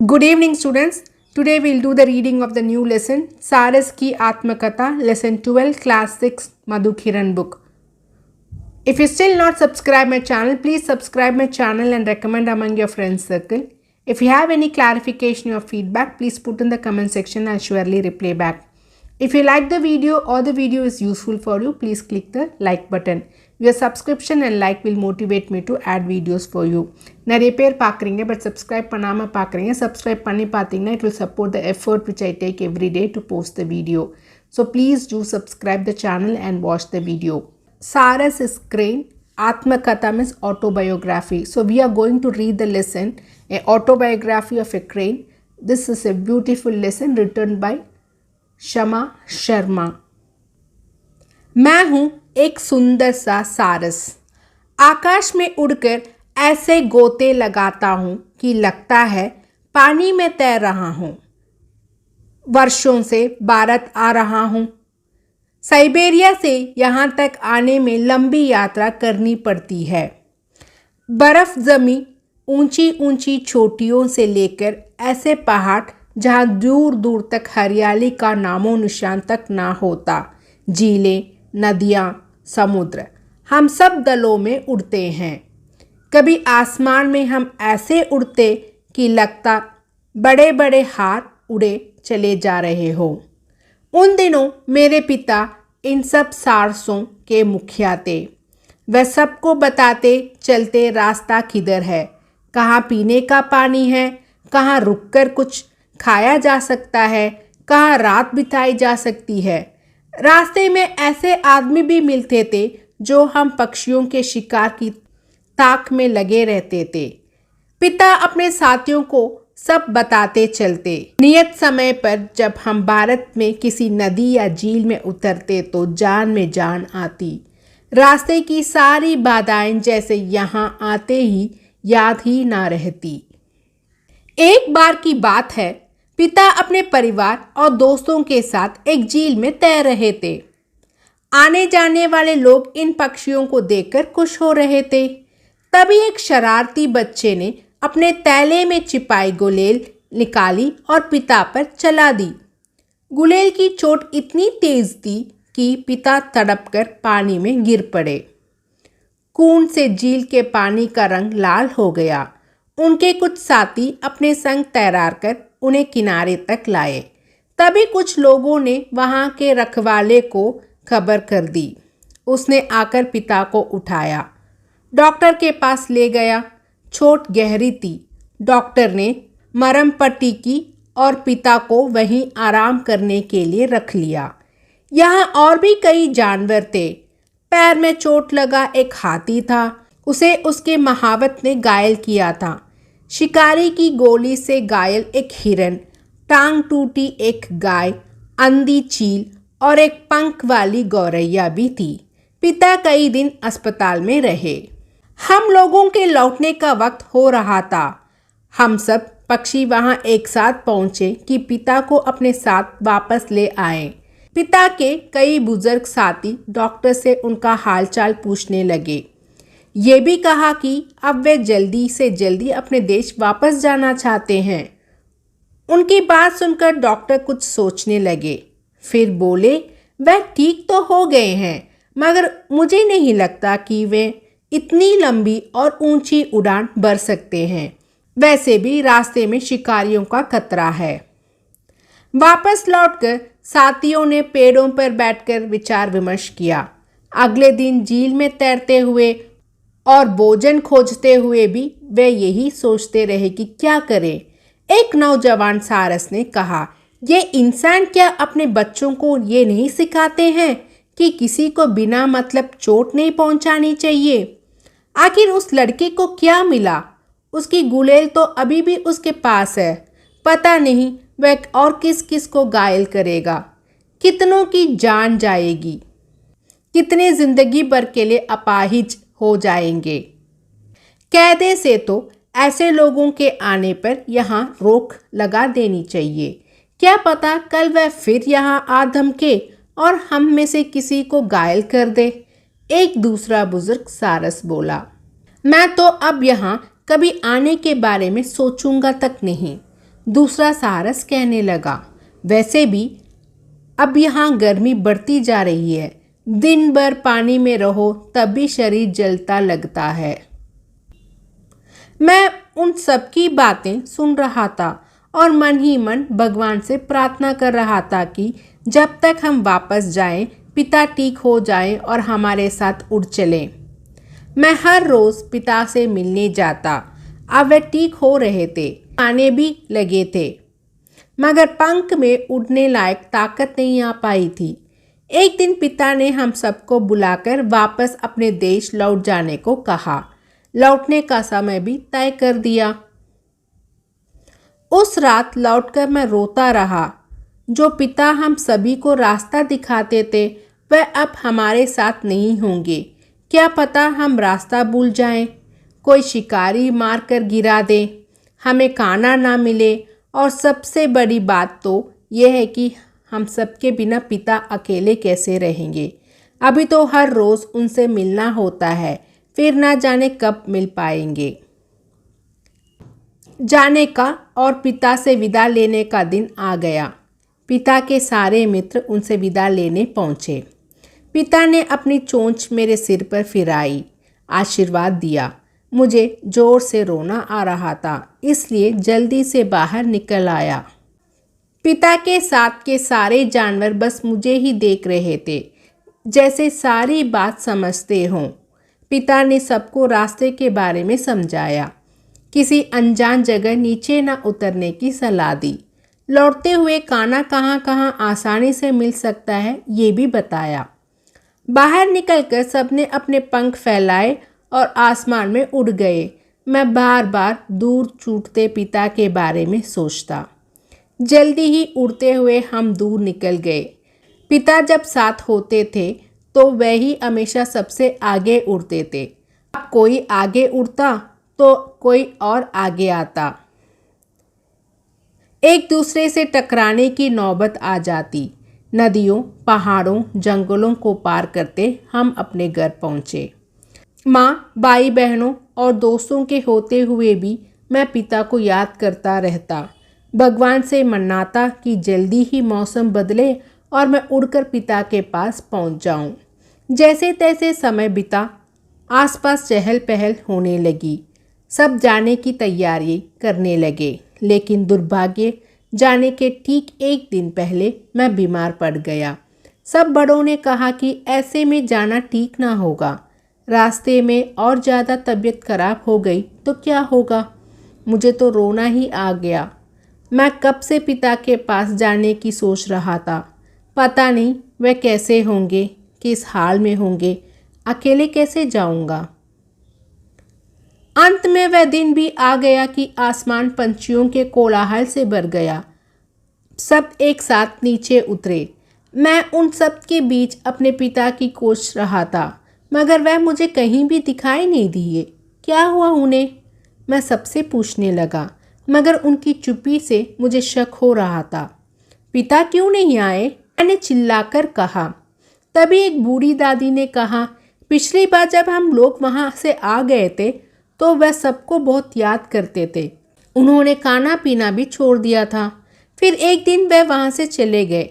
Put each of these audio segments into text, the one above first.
Good evening, students. Today we'll do the reading of the new lesson, Saras Ki Atmakatha, lesson 12, class 6, MaduKiran book. If you still not subscribe my channel, please subscribe my channel and recommend among your friends circle. If you have any clarification or feedback, please put in the comment section. I'll surely reply back. If you like the video or the video is useful for you, please click the like button. Your subscription and like will motivate me to add videos for you. நிறைய பேர் பார்க்குறீங்க but subscribe பண்ணாமல் பார்க்குறீங்க. Subscribe பண்ணி பார்த்தீங்கன்னா it will support the effort which I take every day to post the video. So please do subscribe the channel and watch the video. Saras is crane. Atmakatha means autobiography. So we are going to read the lesson, a autobiography of a crane. This is a beautiful lesson written by शमा शर्मा. मैं हूँ एक सुंदर सा सारस. आकाश में उड़कर ऐसे गोते लगाता हूँ कि लगता है पानी में तैर रहा हूँ. वर्षों से भारत आ रहा हूँ. साइबेरिया से यहाँ तक आने में लंबी यात्रा करनी पड़ती है. बर्फ़ जमी ऊंची ऊंची चोटियों से लेकर ऐसे पहाड़ जहाँ दूर दूर तक हरियाली का नामो निशान तक ना होता. झीलें, नदियाँ, समुद्र, हम सब दलों में उड़ते हैं. कभी आसमान में हम ऐसे उड़ते कि लगता बड़े बड़े हार उड़े चले जा रहे हो. उन दिनों मेरे पिता इन सब सारसों के मुखिया थे. वह सबको बताते चलते रास्ता किधर है, कहाँ पीने का पानी है, कहाँ रुककर कुछ खाया जा सकता है, कहाँ रात बिताई जा सकती है. रास्ते में ऐसे आदमी भी मिलते थे जो हम पक्षियों के शिकार की ताक में लगे रहते थे. पिता अपने साथियों को सब बताते चलते. नियत समय पर जब हम भारत में किसी नदी या झील में उतरते तो जान में जान आती. रास्ते की सारी बाधाएं जैसे यहाँ आते ही याद ही ना रहती. एक बार की बात है, पिता अपने परिवार और दोस्तों के साथ एक झील में तैर रहे थे. आने जाने वाले लोग इन पक्षियों को देखकर खुश हो रहे थे. तभी एक शरारती बच्चे ने अपने तैले में छिपाई गुलेल निकाली और पिता पर चला दी. गुलेल की चोट इतनी तेज थी कि पिता तड़पकर पानी में गिर पड़े. खून से झील के पानी का रंग लाल हो गया. उनके कुछ साथी अपने संग तैराकर उन्हें किनारे तक लाए. तभी कुछ लोगों ने वहाँ के रखवाले को खबर कर दी. उसने आकर पिता को उठाया, डॉक्टर के पास ले गया. चोट गहरी थी. डॉक्टर ने मरहम पट्टी की और पिता को वहीं आराम करने के लिए रख लिया. यहाँ और भी कई जानवर थे. पैर में चोट लगा एक हाथी था. उसे उसके महावत ने घायल किया था. शिकारी की गोली से घायल एक हिरन, टांग टूटी एक गाय, अंधी चील और एक पंख वाली गौरैया भी थी. पिता कई दिन अस्पताल में रहे. हम लोगों के लौटने का वक्त हो रहा था. हम सब पक्षी वहां एक साथ पहुंचे कि पिता को अपने साथ वापस ले आए. पिता के कई बुजुर्ग साथी डॉक्टर से उनका हालचाल पूछने लगे. ये भी कहा कि अब वे जल्दी से जल्दी अपने देश वापस जाना चाहते हैं. उनकी बात सुनकर डॉक्टर कुछ सोचने लगे. फिर बोले, वह ठीक तो हो गए हैं, मगर मुझे नहीं लगता कि वे इतनी लंबी और ऊंची उड़ान भर सकते हैं. वैसे भी रास्ते में शिकारियों का खतरा है. वापस लौटकर साथियों ने पेड़ों पर बैठकर विचार विमर्श किया. अगले दिन झील में तैरते हुए और भोजन खोजते हुए भी वे यही सोचते रहे कि क्या करें. एक नौजवान सारस ने कहा, ये इंसान क्या अपने बच्चों को ये नहीं सिखाते हैं कि किसी को बिना मतलब चोट नहीं पहुंचानी चाहिए. आखिर उस लड़के को क्या मिला? उसकी गुलेल तो अभी भी उसके पास है. पता नहीं वह और किस किस को घायल करेगा. कितनों की जान जाएगी. कितने जिंदगी भर के लिए अपाहिज हो जाएंगे. कायदे से तो ऐसे लोगों के आने पर यहाँ रोक लगा देनी चाहिए. क्या पता कल वह फिर यहाँ आ धमके और हम में से किसी को घायल कर दे. एक दूसरा बुजुर्ग सारस बोला, मैं तो अब यहाँ कभी आने के बारे में सोचूंगा तक नहीं. दूसरा सारस कहने लगा, वैसे भी अब यहाँ गर्मी बढ़ती जा रही है, दिन भर पानी में रहो तब भी शरीर जलता लगता है। मैं उन सब की बातें सुन रहा था और मन ही मन भगवान से प्रार्थना कर रहा था कि जब तक हम वापस जाएं, पिता ठीक हो जाएं और हमारे साथ उड़ चलें। मैं हर रोज़ पिता से मिलने जाता। अब वे ठीक हो रहे थे, आने भी लगे थे, मगर पंख में उड़ने लायक ताकत नहीं आ पाई थी। एक दिन पिता ने हम सबको बुलाकर वापस अपने देश लौट जाने को कहा। लौटने का समय भी तय कर दिया। उस रात लौटकर मैं रोता रहा। जो पिता हम सभी को रास्ता दिखाते थे वह अब हमारे साथ नहीं होंगे। क्या पता हम रास्ता भूल जाएं, कोई शिकारी मार कर गिरा दे, हमें खाना ना मिले और सबसे बड़ी बात तो यह है कि हम सबके बिना पिता अकेले कैसे रहेंगे। अभी तो हर रोज़ उनसे मिलना होता है, फिर ना जाने कब मिल पाएंगे। जाने का और पिता से विदा लेने का दिन आ गया। पिता के सारे मित्र उनसे विदा लेने पहुँचे। पिता ने अपनी चोंच मेरे सिर पर फिराई, आशीर्वाद दिया। मुझे जोर से रोना आ रहा था, इसलिए जल्दी से बाहर निकल आया। पिता के साथ के सारे जानवर बस मुझे ही देख रहे थे, जैसे सारी बात समझते हों। पिता ने सबको रास्ते के बारे में समझाया, किसी अनजान जगह नीचे न उतरने की सलाह दी। लौटते हुए खाना कहाँ कहाँ आसानी से मिल सकता है ये भी बताया। बाहर निकलकर सबने अपने पंख फैलाए और आसमान में उड़ गए। मैं बार बार दूर छूटते पिता के बारे में सोचता। जल्दी ही उड़ते हुए हम दूर निकल गए। पिता जब साथ होते थे तो वह ही हमेशा सबसे आगे उड़ते थे। अब कोई आगे उड़ता तो कोई और आगे आता। एक दूसरे से टकराने की नौबत आ जाती। नदियों, पहाड़ों, जंगलों को पार करते हम अपने घर पहुँचे। माँ, भाई बहनों और दोस्तों के होते हुए भी मैं पिता को याद करता रहता। भगवान से मनाता कि जल्दी ही मौसम बदले और मैं उड़कर पिता के पास पहुँच जाऊँ। जैसे तैसे समय बीता, आसपास चहल पहल होने लगी। सब जाने की तैयारी करने लगे, लेकिन दुर्भाग्य जाने के ठीक एक दिन पहले मैं बीमार पड़ गया। सब बड़ों ने कहा कि ऐसे में जाना ठीक ना होगा। रास्ते में और ज़्यादा तबीयत खराब हो गई तो क्या होगा। मुझे तो रोना ही आ गया। मैं कब से पिता के पास जाने की सोच रहा था। पता नहीं वे कैसे होंगे, किस हाल में होंगे, अकेले कैसे जाऊंगा। अंत में वह दिन भी आ गया कि आसमान पंछियों के कोलाहल से भर गया। सब एक साथ नीचे उतरे। मैं उन सब के बीच अपने पिता की खोज रहा था, मगर वह मुझे कहीं भी दिखाई नहीं दिए। क्या हुआ उन्हें? मैं सबसे पूछने लगा, मगर उनकी चुप्पी से मुझे शक हो रहा था। पिता क्यों नहीं आए? मैंने चिल्लाकर कहा। तभी एक बूढ़ी दादी ने कहा, पिछली बार जब हम लोग वहाँ से आ गए थे तो वह सबको बहुत याद करते थे। उन्होंने खाना पीना भी छोड़ दिया था। फिर एक दिन वह वहाँ से चले गए।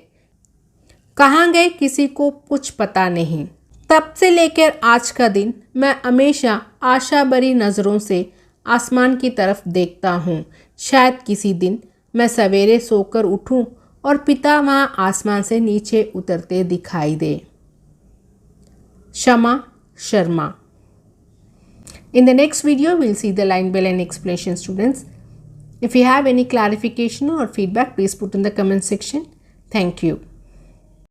कहाँ गए किसी को कुछ पता नहीं। तब से लेकर आज का दिन मैं हमेशा आशा भरी नज़रों से आसमान की तरफ देखता हूँ। शायद किसी दिन मैं सवेरे सोकर उठूँ और पिता वहाँ आसमान से नीचे उतरते दिखाई दे। क्षमा Sharma. In the next video, we'll see the line by line explanation, students. If you have any clarification or feedback, please put in the comment section. Thank you.